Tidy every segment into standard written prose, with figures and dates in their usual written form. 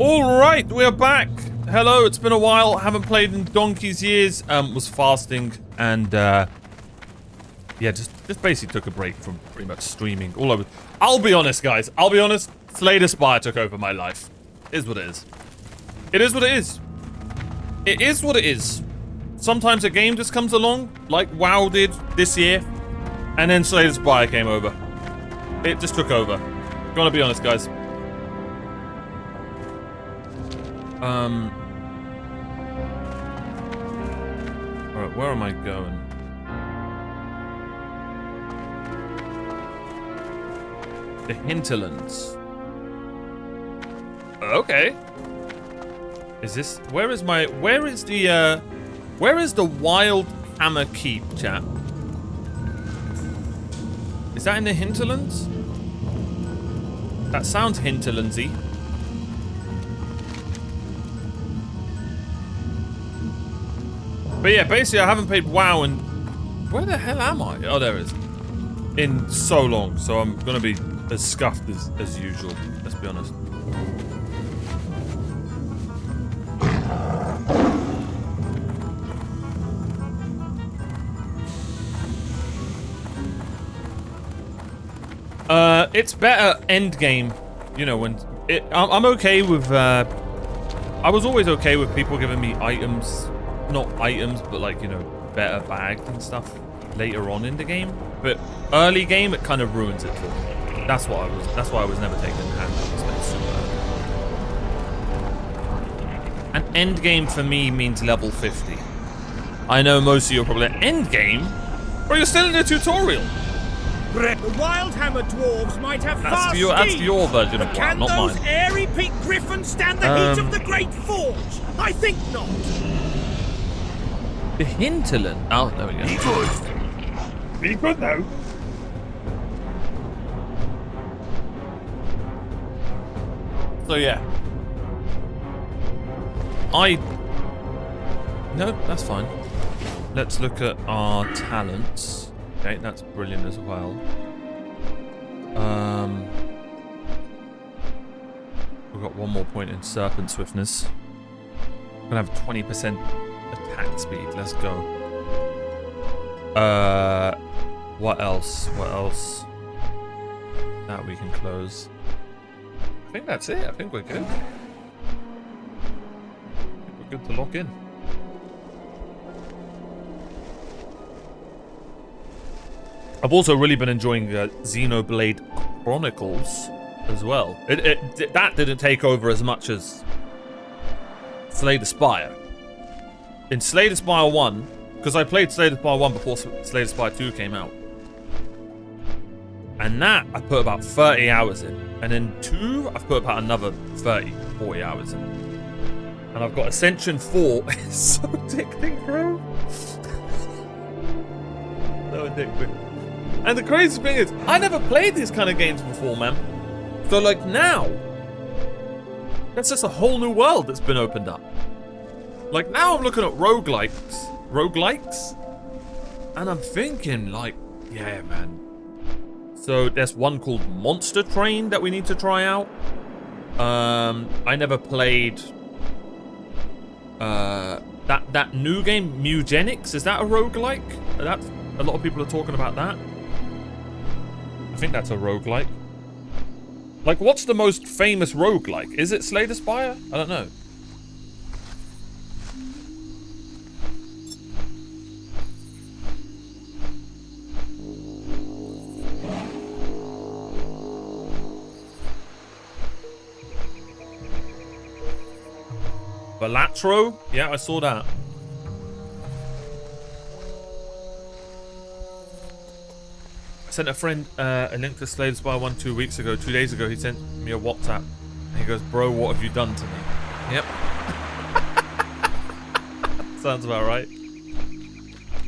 All right, we're back. Hello, it's been a while. Haven't played in donkey's years. Was fasting and yeah, just basically took a break from pretty much streaming all over. I'll be honest, guys. I'll be honest. Slay the Spire took over my life. It is what it is. It is what it is. It is what it is. Sometimes a game just comes along, like WoW did this year, and then Slay the Spire came over. It just took over. Gonna be honest, guys. Alright, where am I going? The Hinterlands. Okay. Is this... Where is the Wild Hammer Keep, chat? Is that in the Hinterlands? That sounds Hinterlandsy. But yeah, basically I haven't played WoW in... Where the hell am I? Oh, there it is. In so long, so I'm gonna be as scuffed as usual, let's be honest. It's better end game, you know, when... I'm okay with... I was always okay with people giving me items... Not items, but like, you know, better bags and stuff later on in the game. But early game, it kind of ruins it for me. That's why I was never taking handouts. An end game for me means level 50. I know most of you are probably like, end game? Bro, you're still in the tutorial. The Wildhammer dwarves might have That's your version of WoW, not mine. Can those airy peaked griffins stand the heat of the Great Forge? I think not. The Hinterland. Oh, there we go. Be good. Be good now. So yeah. No, that's fine. Let's look at our talents. Okay, that's brilliant as well. We've got one more point in Serpent Swiftness. We're gonna have 20% attack speed. Let's go. What else? What else? That we can close. I think that's it. I think we're good. We're good to lock in. I've also really been enjoying Xenoblade Chronicles as well. That didn't take over as much as Slay the Spire. In Slay the Spire 1, because I played Slay the Spire 1 before Slay the Spire 2 came out. And that, I put about 30 hours in. And in 2, I've put about another 30, 40 hours in. And I've got Ascension 4. It's so addicting, bro. So addicting. And the crazy thing is, I never played these kind of games before, man. So, like, now, that's just a whole new world that's been opened up. Like, now I'm looking at roguelikes, and I'm thinking, like, yeah, man. So, there's one called Monster Train that we need to try out. I never played that new game, Mugenics. Is that a roguelike? A lot of people are talking about that. I think that's a roguelike. Like, what's the most famous roguelike? Is it Slay the Spire? I don't know. Balatro? Yeah, I saw that. I sent a friend a link to Slay the Spire 1 2 weeks ago. 2 days ago, he sent me a WhatsApp. And he goes, bro, what have you done to me? Yep. Sounds about right.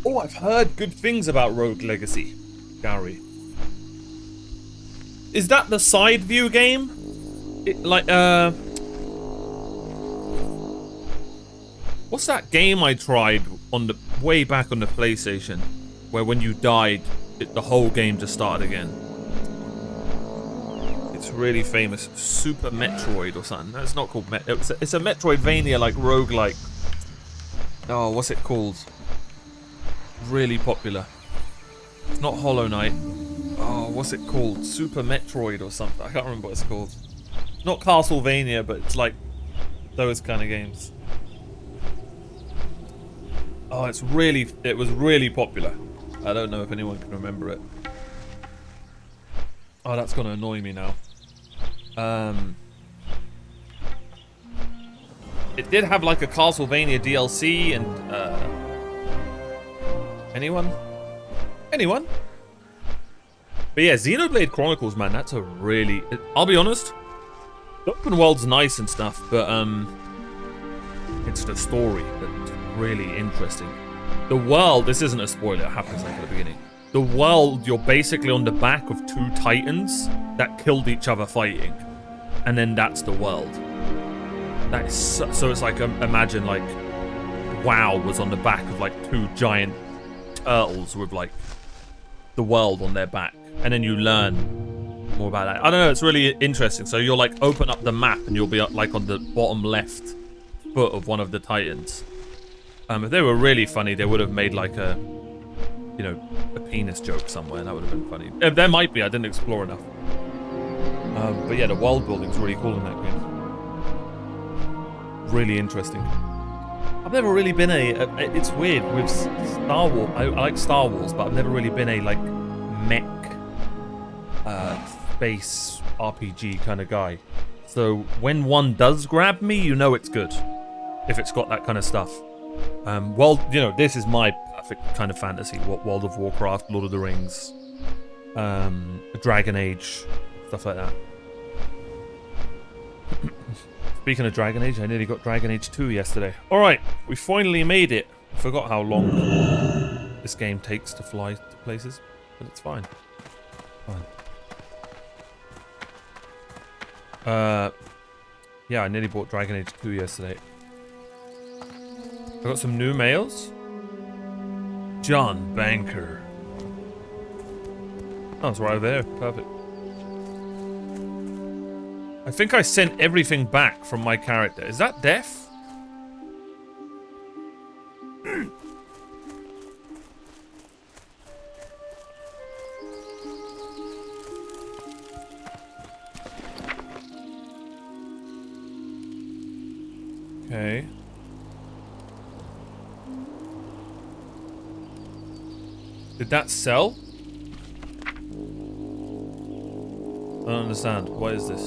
Oh, I've heard good things about Rogue Legacy, Gary. Is that the side view game? What's that game I tried on the way back on the PlayStation, where when you died, the whole game just started again? It's It's really famous. Super Metroid or something. No, it's not called it's a Metroidvania, like roguelike. Oh, what's it called? Really popular. It's not Hollow Knight. Oh, what's it called? Super Metroid or something. I can't remember what it's called. It's not Castlevania, but it's like those kind of games. Oh, it was really popular. I don't know if anyone can remember it. Oh, that's gonna annoy me now. It did have like a Castlevania DLC and anyone? But yeah, Xenoblade Chronicles, man, that's a really... I'll be honest, the open world's nice and stuff, but it's the story that's really interesting. The world, this isn't a spoiler, I have to say at the beginning. The world, you're basically on the back of two titans that killed each other fighting. And then that's the world. That is so it's like, imagine like WoW was on the back of like two giant turtles with like the world on their back. And then you learn more about that. I don't know, it's really interesting. So you'll like open up the map and you'll be like on the bottom left foot of one of the titans. If they were really funny, they would have made like a, you know, a penis joke somewhere. That would have been funny. There might be, I didn't explore enough. But yeah, the world building's really cool in that game. Really interesting. I've never really been it's weird with Star Wars. I like Star Wars, but I've never really been a like mech space RPG kind of guy. So when one does grab me, you know it's good. If it's got that kind of stuff. Well, you know, this is my perfect kind of fantasy. World of Warcraft, Lord of the Rings, Dragon Age, stuff like that. Speaking of Dragon Age, I nearly got Dragon Age 2 yesterday. Alright, we finally made it. I forgot how long this game takes to fly to places, but it's fine. Yeah, I nearly bought Dragon Age 2 yesterday. I got some new mails. John Banker. Oh, it's right there. Perfect. I think I sent everything back from my character. Is that death? Okay. Did that sell? I don't understand. What is this?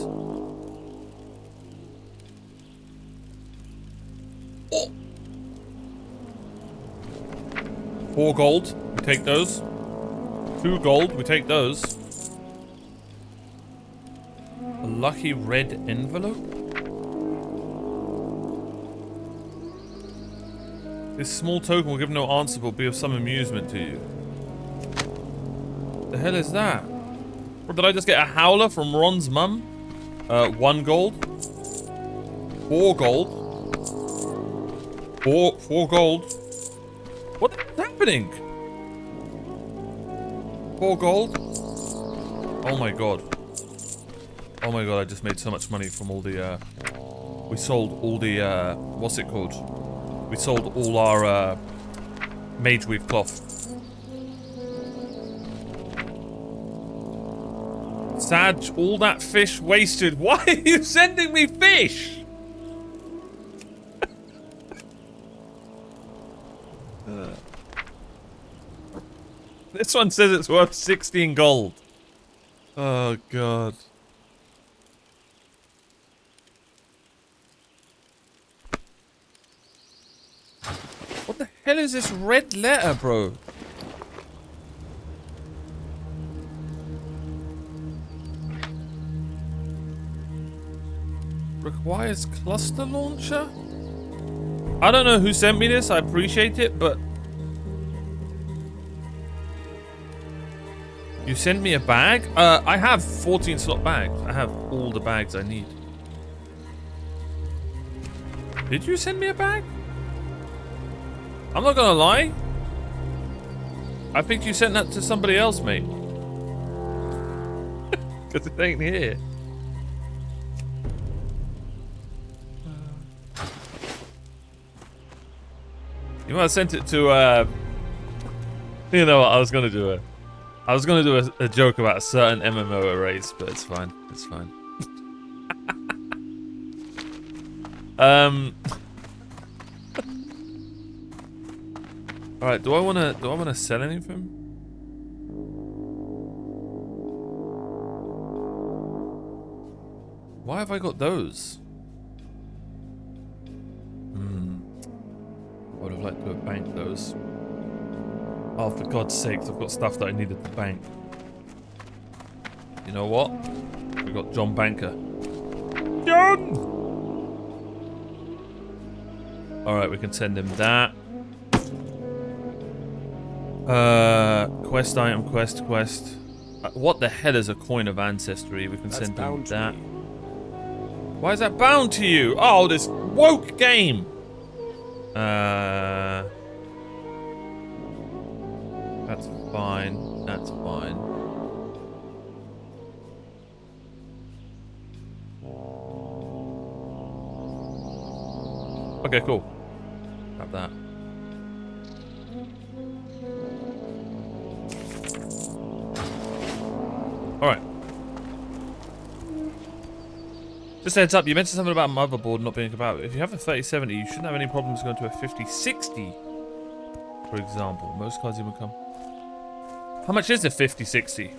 Oh! 4 gold. We take those. 2 gold. We take those. A lucky red envelope? This small token will give no answer, but will be of some amusement to you. The hell is that? Or did I just get a howler from Ron's mum? 1 gold. 4 gold. 4 gold. What is happening? 4 gold. Oh my god. Oh my god, I just made so much money from all the, we sold all the, what's it called? We sold all our, mage weave cloth. Sad, all that fish wasted. Why are you sending me fish? This one says it's worth 16 gold. Oh, God. What the hell is this red letter, bro? Requires cluster launcher? I don't know who sent me this. I appreciate it, but... You sent me a bag? I have 14 slot bags. I have all the bags I need. Did you send me a bag? I'm not gonna lie. I think you sent that to somebody else, mate. Because it ain't here. You might have sent it to, you know what, I was gonna do a joke about a certain MMO erase, but it's fine. It's fine. Alright, do I wanna sell anything? Why have I got those? I would have liked to have banked those. Oh, for God's sakes, I've got stuff that I needed to bank. You know what? We got John Banker. John! Alright, we can send him that. Quest item, quest. What the hell is a coin of ancestry? We can send him that. Why is that bound to you? Oh, this woke game! That's fine. That's fine. Okay, cool. Grab that. Alright. Just a heads up, you mentioned something about motherboard not being compatible. If you have a 3070, you shouldn't have any problems going to a 5060. For example, most cards even come. How much is a 5060?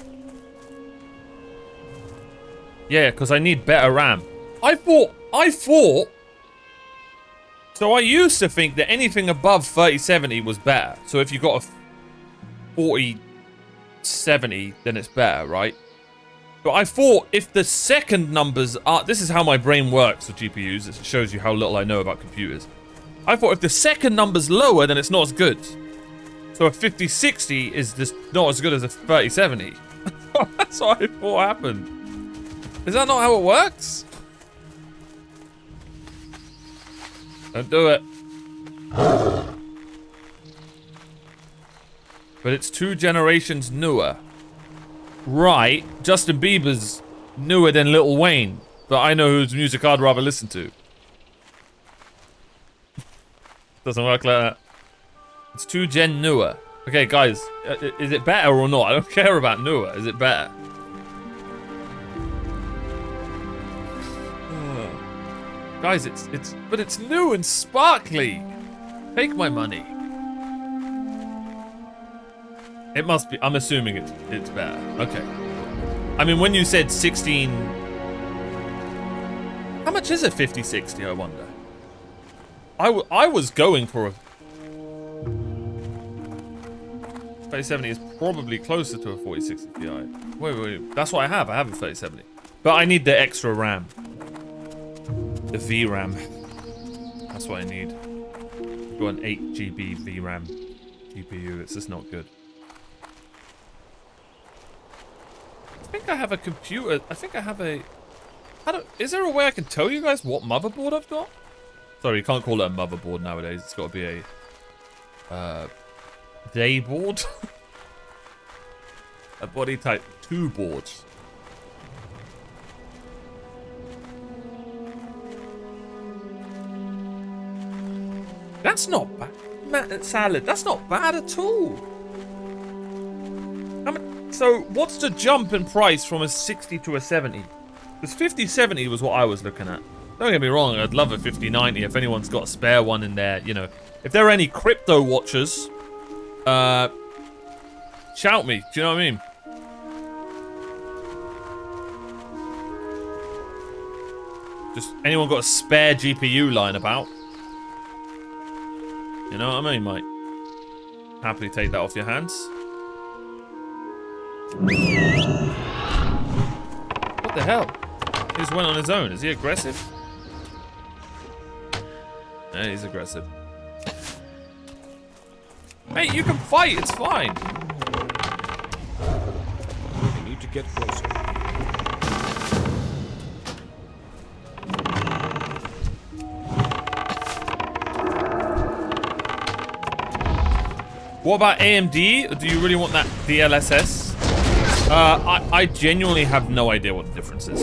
Yeah, because I need better RAM. I thought. So I used to think that anything above 3070 was better. So if you got a 4070, then it's better, right? But I thought if the second numbers are... This is how my brain works with GPUs. It shows you how little I know about computers. I thought if the second number's lower, then it's not as good. So a 5060 is just not as good as a 3070. That's what I thought happened. Is that not how it works? Don't do it. But it's 2 generations newer. Right, Justin Bieber's newer than Lil Wayne, but I know whose music I'd rather listen to. Doesn't work like that. It's 2 gen newer. Okay, guys, is it better or not? I don't care about newer. Is it better? Guys, but it's new and sparkly. Take my money. It must be. I'm assuming it's better. Okay. I mean, when you said 16, how much is a 5060? I wonder. I was going for a 3070 is probably closer to a 4060 Ti. Wait. That's what I have. I have a 3070, but I need the extra RAM. The VRAM. That's what I need. I've got an 8 GB VRAM GPU. It's just not good. I think I have a computer. I think I have a... Is there a way I can tell you guys what motherboard I've got? Sorry, you can't call it a motherboard nowadays. It's got to be a... day board? A body type 2 board. That's not bad. Salad, that's not bad at all. So, what's the jump in price from a 60 to a 70? Because 5070 was what I was looking at. Don't get me wrong, I'd love a 5090 if anyone's got a spare one in there, you know. If there are any crypto watchers, shout me, do you know what I mean? Just anyone got a spare GPU lying about? You know what I mean, mate? Happily take that off your hands. What the hell? He just went on his own. Is he aggressive? Yeah, he's aggressive. Mate, you can fight. It's fine. You need to get closer. What about AMD? Do you really want that DLSS? I genuinely have no idea what the difference is.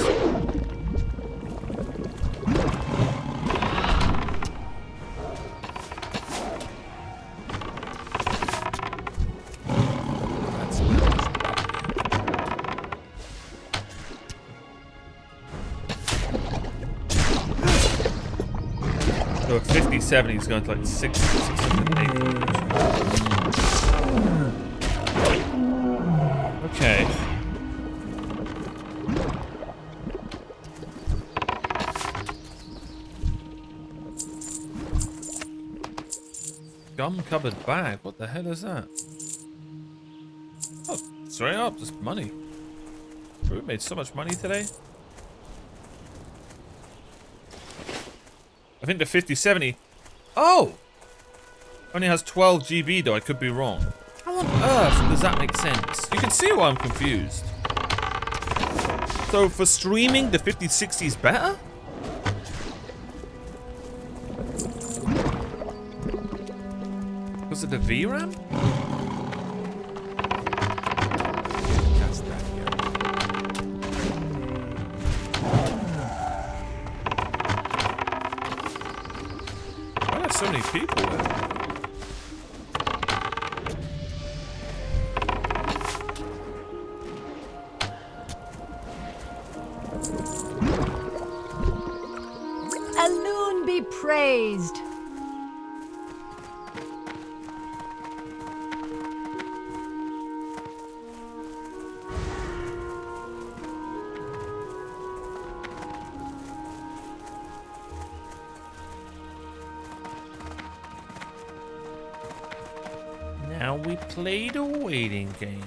So a 5070 is going to like 680. Okay. Gum cupboard bag. What the hell is that? Oh, straight up, just money. We made so much money today. I think the 5070. Oh! Only has 12 GB though, I could be wrong. How on earth does that make sense? You can see why I'm confused. So for streaming, the 5060 is better? Was it the VRAM? That's that, yeah. Why are there so many people there? Alune be praised. Now we play the waiting game.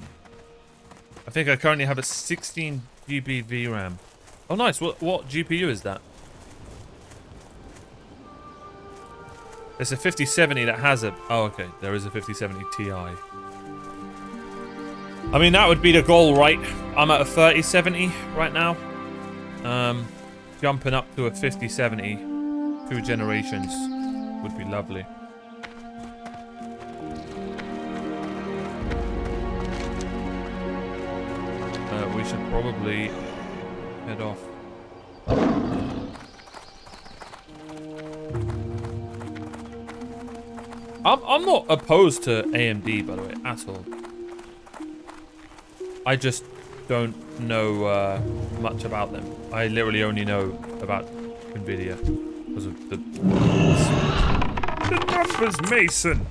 I think I currently have a 16 GB VRAM. Oh nice, what GPU is that? There's a 5070 that has a... Oh, okay. There is a 5070 Ti. I mean, that would be the goal, right? I'm at a 3070 right now. Jumping up to a 5070, 2 generations, would be lovely. We should probably head off. I'm not opposed to AMD, by the way, at all. I just don't know much about them. I literally only know about Nvidia because of the numbers, Mason.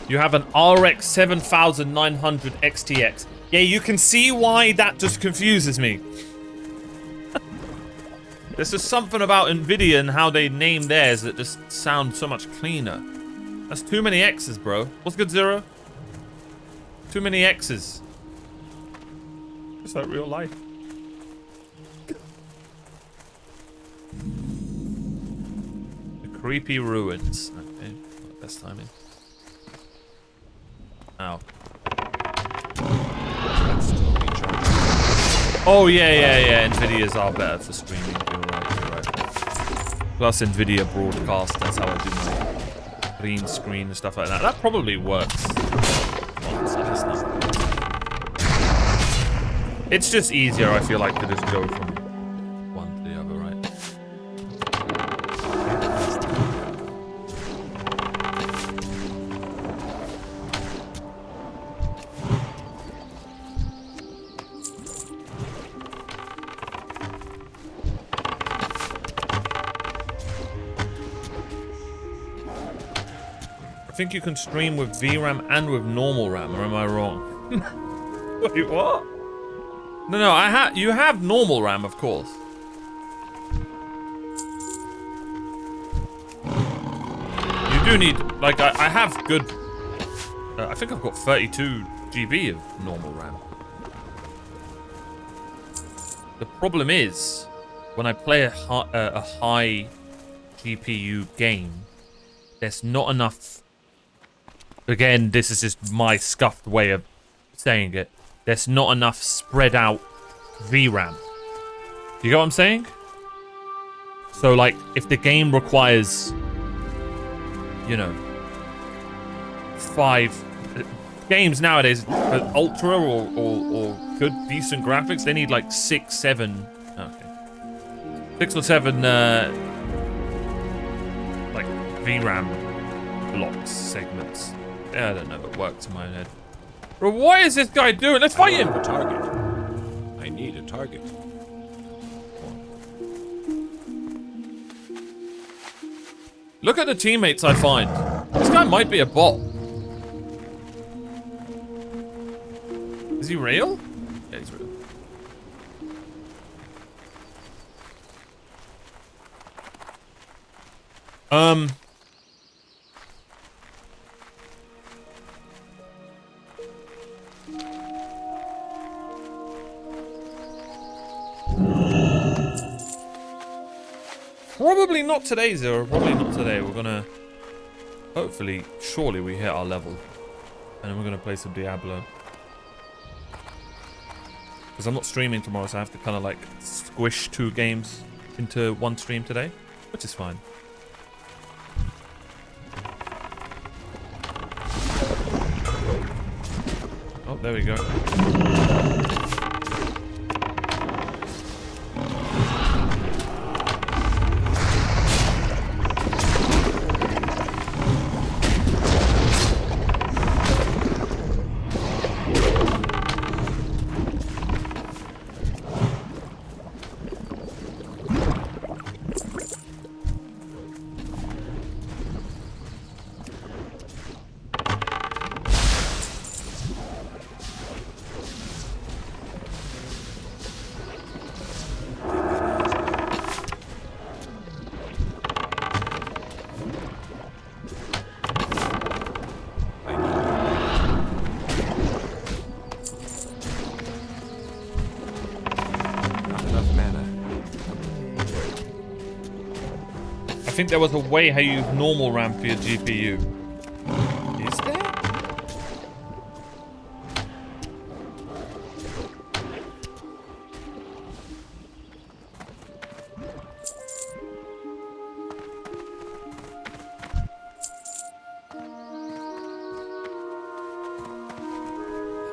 You have an RX 7900 XTX. Yeah, you can see why that just confuses me. There's just something about Nvidia and how they name theirs that just sound so much cleaner. That's too many X's, bro. What's good, Zero? Too many X's. Just like real life. The creepy ruins. Okay, not best timing. Ow. Oh, yeah. Nvidias are better for streaming. You're right. Plus Nvidia broadcast, that's how I do my green screen and stuff like that. That probably works. It's just easier, I feel like, to just go from one to the other, right? I think you can stream with VRAM and with normal RAM, or am I wrong? Wait, what? No, you have normal RAM, of course. You do need, like, I have good, I think I've got 32 GB of normal RAM. The problem is, when I play a high GPU game, there's not enough. Again, this is just my scuffed way of saying it. There's not enough spread out VRAM. You get what I'm saying? So like, if the game requires, you know, 5 games nowadays, ultra or good, decent graphics, they need like 6, 7, okay, 6 or 7 like VRAM blocks, segments. Yeah, I don't know, it works in my head. But what is this guy doing? Let's fight him! A target. I need a target. Look at the teammates I find. This guy might be a bot. Is he real? Yeah, he's real. Probably not today, Zero. Probably not today. We're gonna... Hopefully, surely we hit our level. And then we're gonna play some Diablo. Because I'm not streaming tomorrow, so I have to kind of like squish 2 games into one stream today. Which is fine. Oh, there we go. I think there was a way how you use normal RAM for your GPU. Is there?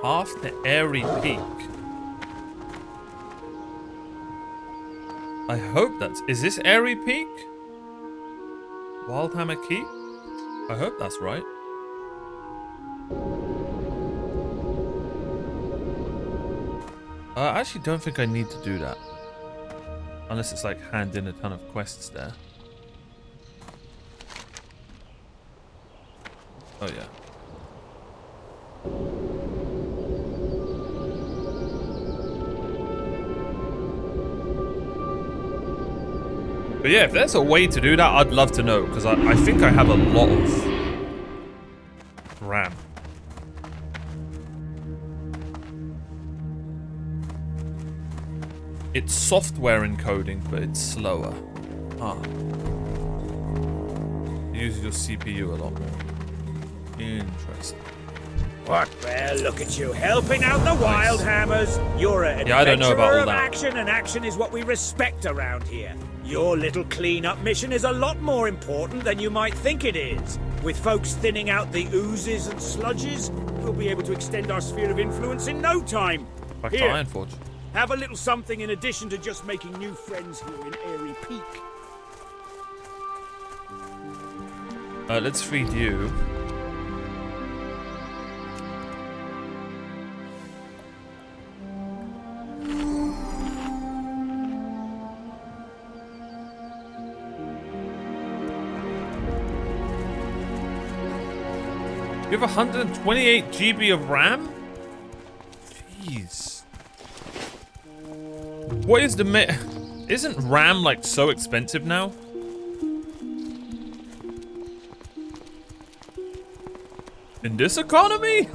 Half the airy peak. I hope that's... Is this airy peak? Wildhammer Keep? I hope that's right. I actually don't think I need to do that. Unless it's like hand in a ton of quests there. Oh yeah. But yeah, if there's a way to do that, I'd love to know, because I think I have a lot of RAM. It's software encoding, but it's slower. Ah. It uses your CPU a lot more. Interesting. What? Well, look at you, helping out the wild hammers. You're an I don't know about all of that. action, and action is what we respect around here. Your little clean-up mission is a lot more important than you might think it is. With folks thinning out the oozes and sludges, we'll be able to extend our sphere of influence in no time. Back to Here, Ironforge. have a little something in addition to just making new friends here in Airy Peak. Let's feed you. You have 128 GB of RAM? Jeez. What is the Isn't RAM like so expensive now? In this economy?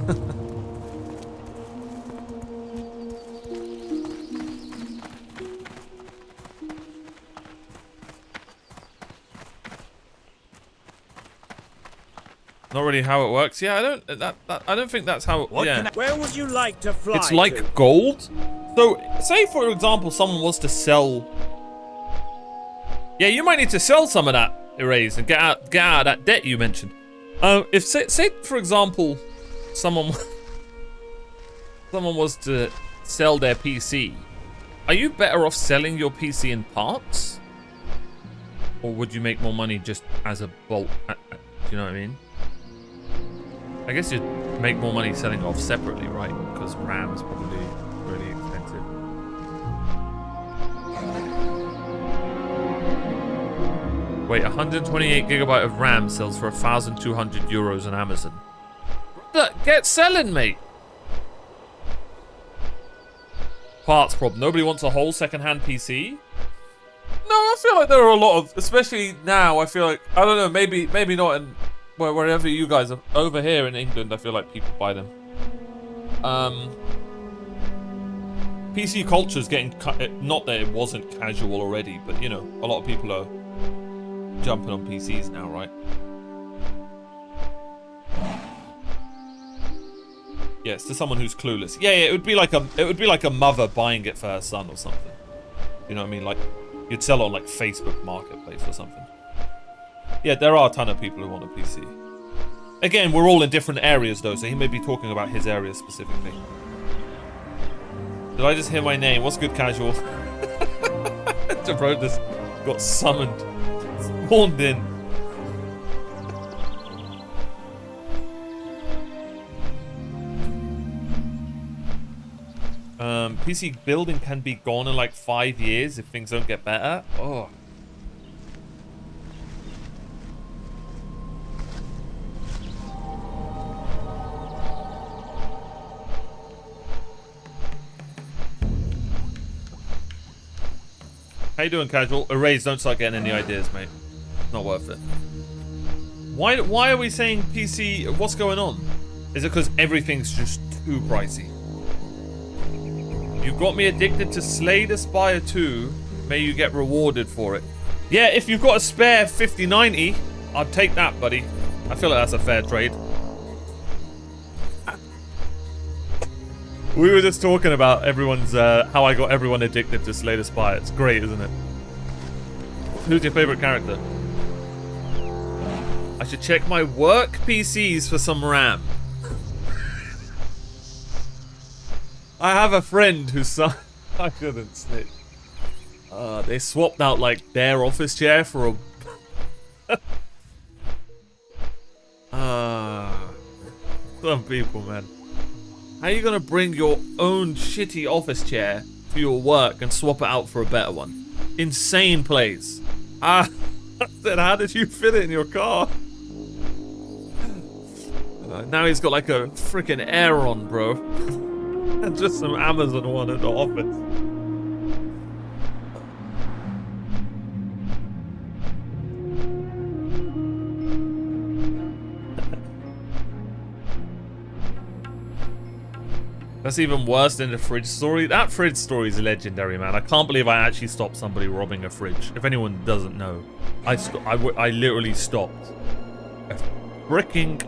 Not really how it works. Yeah, I don't think that's how it, yeah. Where would you like to fly It's like to? gold. So, say for example, someone was to sell. Yeah, you might need to sell some of that erase and get out of that debt you mentioned. If say for example, someone was to sell their PC, are you better off selling your PC in parts, or would you make more money just as a bulk? Do you know what I mean? I guess you'd make more money selling off separately, right? Because RAM's probably really expensive. Wait, 128 gigabyte of RAM sells for 1,200 euros on Amazon. Look, get selling, mate. Parts problem. Nobody wants a whole second-hand PC. No, I feel like there are a lot of, especially now. I feel like I don't know. Maybe not in wherever you guys are. Over here in England, I feel like people buy them. PC culture is getting not that it wasn't casual already, but you know, a lot of people are jumping on PCs now, right? Yes, to someone who's clueless. Yeah, it would be like a mother buying it for her son or something. You know what I mean? Like you'd sell on like Facebook Marketplace or something. Yeah, there are a ton of people who want a PC. Again, we're all in different areas though, so he may be talking about his area specifically. Did I just hear my name? What's good, casual? Bro, just got summoned. Spawned in. PC building can be gone in like 5 years if things don't get better. Oh. How you doing, casual? Erase, don't start getting any ideas, mate. Not worth it. Why are we saying PC? What's going on? Is it because everything's just too pricey? You got me addicted to Slay the Spire 2. May you get rewarded for it. Yeah, if you've got a spare 5090, I'd take that, buddy. I feel like that's a fair trade. We were just talking about everyone's how I got everyone addicted to Slay the Spire. It's great, isn't it? Who's your favorite character? I should check my work PCs for some RAM. I have a friend whose son. I couldn't snitch. They swapped out like their office chair for a. Some people, man. How are you gonna bring your own shitty office chair to your work and swap it out for a better one? Insane plays. I said, how did you fit it in your car? Now he's got like a freaking Aeron, bro. And just some Amazon one at the office. That's even worse than the fridge story. That fridge story is legendary, man. I can't believe I actually stopped somebody robbing a fridge. If anyone doesn't know, I literally stopped a freaking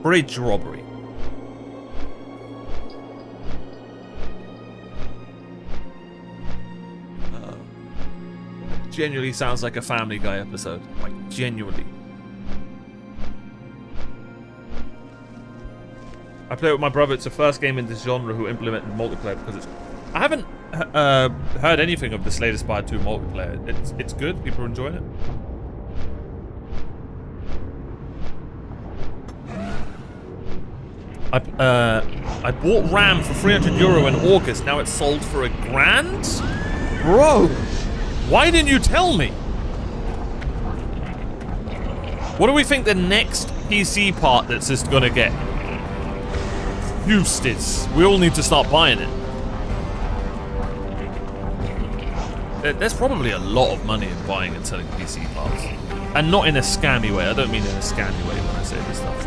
fridge robbery. Genuinely sounds like a Family Guy episode. Like, genuinely. I play with my brother. It's the first game in this genre who implemented multiplayer because it's... I haven't heard anything of the Slay the Spire 2 multiplayer. It's good. People are enjoying it. I bought RAM for €300 in August. Now it's sold for £1,000? Bro, why didn't you tell me? What do we think the next PC part that's just gonna get? Used is. We all need to start buying it. There's probably a lot of money in buying and selling PC parts. And not in a scammy way. I don't mean in a scammy way when I say this stuff.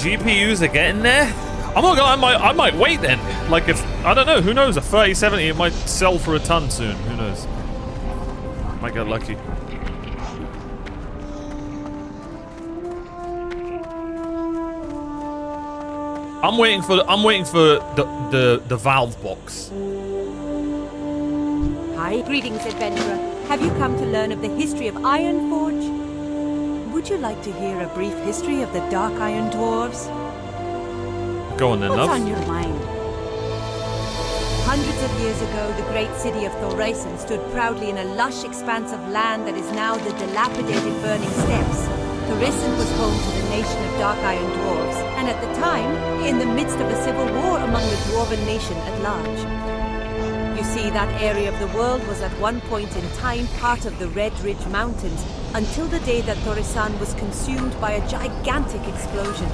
GPUs are getting there? I'm not gonna, I might wait then. Like if, I don't know, who knows, a 3070, it might sell for a ton soon. Who knows? Might get lucky. I'm waiting for the valve box. Hi. Greetings, adventurer. Have you come to learn of the history of Ironforge? Would you like to hear a brief history of the Dark Iron Dwarves? Go on then, love. What's on your mind? Hundreds of years ago, the great city of Thoresen stood proudly in a lush expanse of land that is now the dilapidated Burning Steppes. Thoresen was home to the nation of Dark Iron Dwarves, and at the time, in the midst of a civil war among the Dwarven nation at large. You see, that area of the world was at one point in time part of the Red Ridge Mountains, until the day that Thoresen was consumed by a gigantic explosion.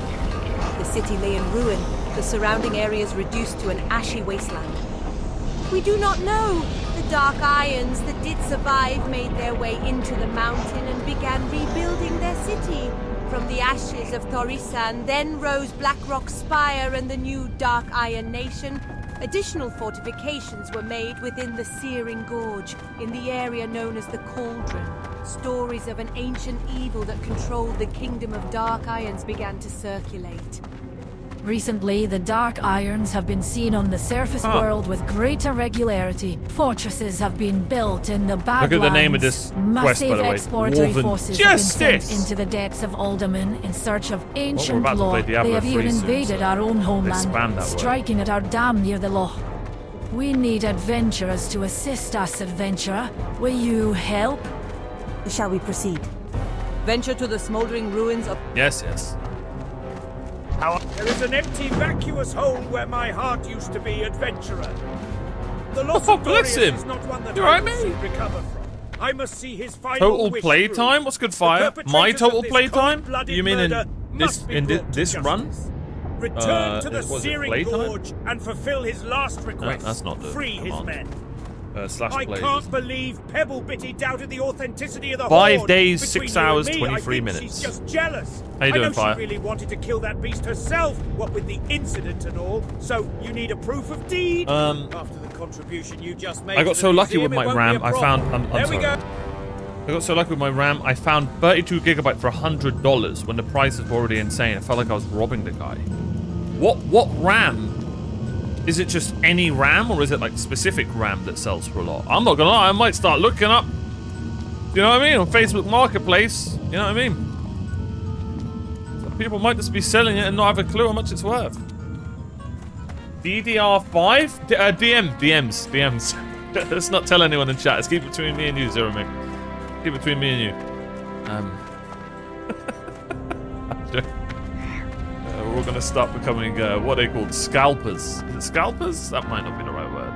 The city lay in ruin, the surrounding areas reduced to an ashy wasteland. We do not know. The Dark Irons that did survive made their way into the mountain and began rebuilding their city. From the ashes of Thoresen, then rose Blackrock Spire and the new Dark Iron Nation. Additional fortifications were made within the Searing Gorge, in the area known as the Cauldron. Stories of an ancient evil that controlled the kingdom of Dark Irons began to circulate. Recently, the Dark Irons have been seen on the surface world with greater regularity. Fortresses have been built in the Badlands. Look at the name of this quest, by the way. Exploratory Dwarven forces have been sent Justice! into the depths of Alderman in search of ancient about to lore. play Diablo They have 3 even soon, invaded so our own homeland, expand that word. striking at our dam near the loch. We need adventurers to assist us, adventurer. Will you help? Shall we proceed? Venture to the smoldering ruins of... Yes, yes. There is an empty, vacuous hole where my heart used to be, adventurer. The loss Oh, of bless Dorius him. is not one that You I alright, will mate? soon recover from. I must see his final Total wish playtime? through. What's good The fire? My perpetrators total of this playtime? cold-blooded You mean in murder this must be brought to this run? justice. Return to the was it Searing playtime? Gorge and fulfill his last request. that's not the Free his command. men. Slash I play. can't believe Pebblebitty doubted the authenticity of the 5 Horde. days, Between 6 you and hours, me, 23 I think minutes. She's just jealous. How you doing, I know Fire? she really wanted to kill that beast herself, what with the incident and all. So you need a proof of deed. After the contribution you just made. I got to so the lucky with museum, my it won't be RAM. a I found. problem. I'm There we sorry. go. I got so lucky with my RAM. I found 32 gigabyte for $100 when the prices were already insane. I felt like I was robbing the guy. What RAM? Is it just any RAM, or is it like specific RAM that sells for a lot? I'm not gonna lie, I might start looking up. You know what I mean? On Facebook Marketplace. You know what I mean? Some people might just be selling it and not have a clue how much it's worth. DDR5? DMs. Let's not tell anyone in chat. Let's keep it between me and you, Zero Mix. Keep it between me and you. We're all gonna start becoming what they called scalpers. Is it scalpers? That might not be the right word.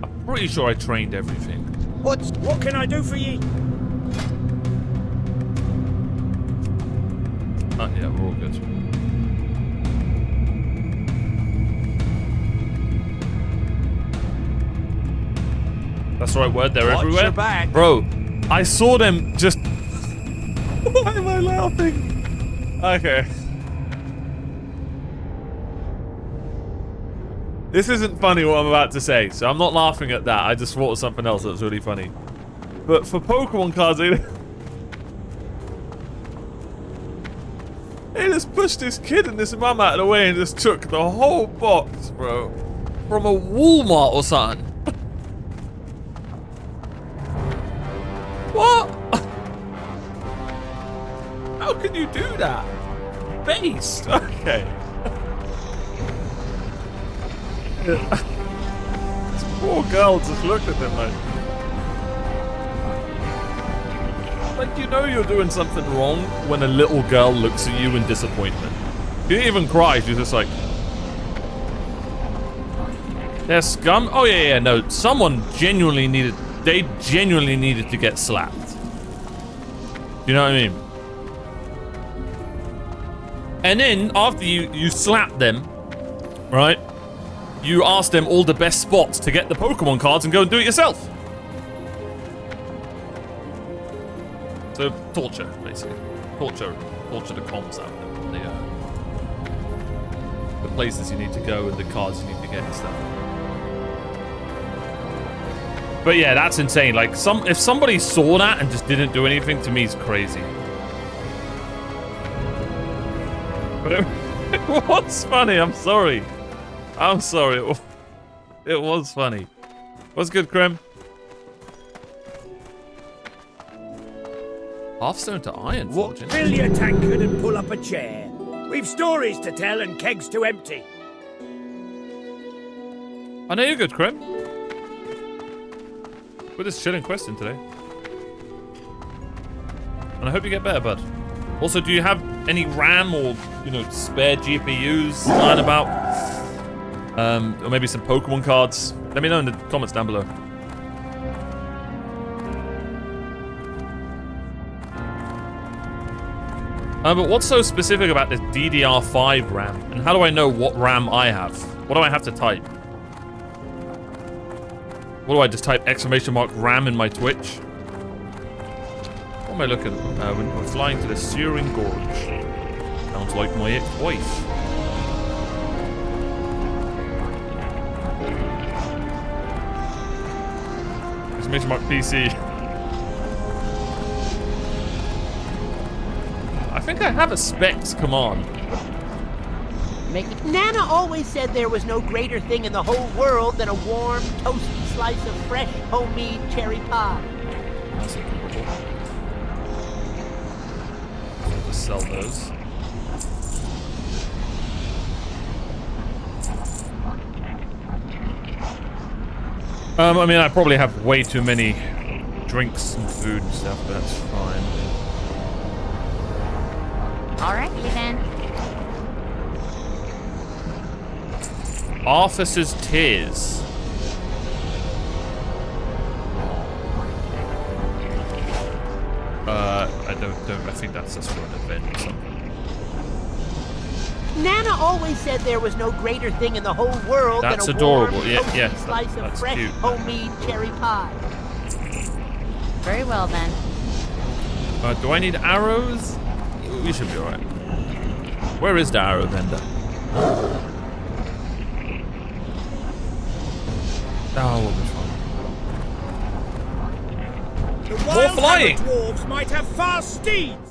I'm pretty sure I trained everything. What can I do for ye? Oh yeah, we're all good. That's the right word. They're Watch everywhere. your back. Bro, I saw them just. Why am I laughing? Okay. This isn't funny what I'm about to say, so I'm not laughing at that. I just thought of something else that was really funny. But for Pokemon cards, they just pushed this kid and this mum out of the way and just took the whole box, bro. From a Walmart or something. What? How can you do that? Based. Okay. This poor girl just looked at him like you know you're doing something wrong when a little girl looks at you in disappointment. She didn't even cry. She's just like, they're scum. Oh yeah, no. Someone genuinely needed. They genuinely needed to get slapped. You know what I mean? And then after you slap them, right? You ask them all the best spots to get the Pokemon cards and go and do it yourself. So torture, basically. Torture the comms out of them. The places you need to go and the cards you need to get and stuff. But yeah, that's insane. Like, if somebody saw that and just didn't do anything, to me, is crazy. But it was funny. I'm sorry. I'm sorry. It was funny. What's good, Krem? Halfstone to iron forging. Fill your tankard and pull up a chair. We've stories to tell and kegs to empty. I know you're good, Krem. We're just chilling questing today. And I hope you get better, bud. Also, do you have any RAM or, you know, spare GPUs lying about? Or maybe some Pokemon cards? Let me know in the comments down below. But what's so specific about this DDR5 RAM? And how do I know what RAM I have? What do I have to type? What do I just type !RAM in my Twitch? What am I looking at? We're flying to the Searing Gorge. Sounds like my ex-wife. !mark PC. I think I have a specs command. Nana always said there was no greater thing in the whole world than a warm, toasty slice of fresh, homemade cherry pie. That's adorable. I'll just sell those. I mean, I probably have way too many drinks and food and stuff, but that's fine. Alrighty then. Arthas's Tears. I think that's just for an event or something. Nana always said there was no greater thing in the whole world That's than a adorable. warm, Yeah, toasty yeah, slice of that's fresh, cute. homemade cherry pie. Very well then. Do I need arrows? We should be alright. Where is the arrow vendor? Oh, we'll be fine. The wild flying! dwarves might have fast steeds,